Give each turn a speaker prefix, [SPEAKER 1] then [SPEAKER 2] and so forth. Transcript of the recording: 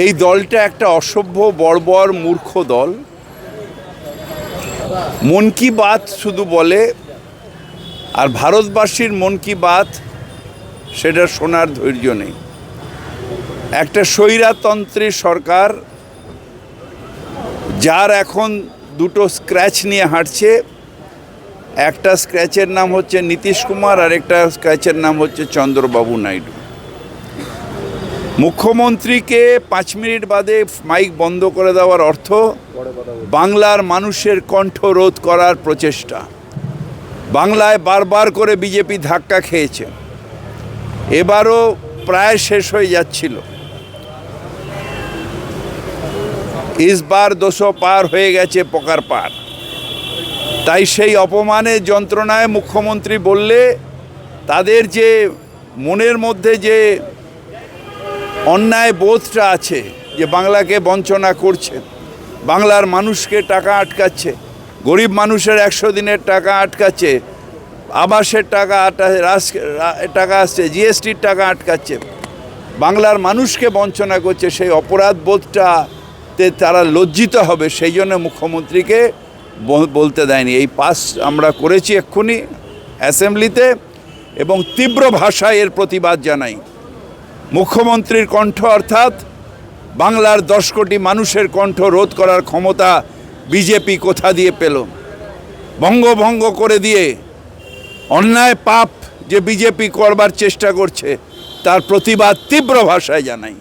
[SPEAKER 1] এই দলটা একটা অসভ্য বর্বর মূর্খ দল। মন কি বাত শুধু বলে, আর ভারতবাসীর মন কি বাত সেটা শোনার ধৈর্য নেই। একটা স্বৈরতন্ত্রী সরকার, যার এখন দুটো স্ক্র্যাচ নিয়ে হাঁটছে। একটা স্ক্র্যাচের নাম হচ্ছে নীতিশ কুমার, আর একটা স্ক্র্যাচের নাম হচ্ছে চন্দ্রবাবু নাইডু। মুখ্যমন্ত্রীকে 5 মিনিট বাদে মাইক বন্ধ করে দেওয়ার অর্থ বাংলার মানুষের কণ্ঠ রোধ করার প্রচেষ্টা। বাংলায় বারবার করে বিজেপি ধাক্কা খেয়েছে, এবারও প্রায় শেষ হয়ে যাচ্ছিল। ইসবার 200 পার হয়ে গেছে পকার পার। তাই সেই অপমানের যন্ত্রণায় মুখ্যমন্ত্রী বললে তাদের যে মনের মধ্যে যে অন্যায় বোধটা আছে, যে বাংলাকে বঞ্চনা করছে, বাংলার মানুষকে টাকা আটকাচ্ছে, গরিব মানুষের 100 দিনের টাকা আটকাচ্ছে, আবাসের টাকা আসছে, জিএসটির টাকা আটকাচ্ছে, বাংলার মানুষকে বঞ্চনা করছে, সেই অপরাধ বোধটাতে তারা লজ্জিত হবে। সেই জন্য মুখ্যমন্ত্রীকে বলতে দেয়নি। এই পাস আমরা করেছি এক্ষুনি অ্যাসেম্বলিতে, এবং তীব্র ভাষায় এর প্রতিবাদ জানাই। মুখ্যমন্ত্রীর কণ্ঠ অর্থাৎ বাংলার 10 কোটি মানুষের কণ্ঠ রোধ করার ক্ষমতা বিজেপি কোথা দিয়ে পেল? বঙ্গভঙ্গ করে দিয়ে অন্যায় পাপ যে বিজেপি করবার চেষ্টা করছে, তার প্রতিবাদ তীব্র ভাষায় জানাই।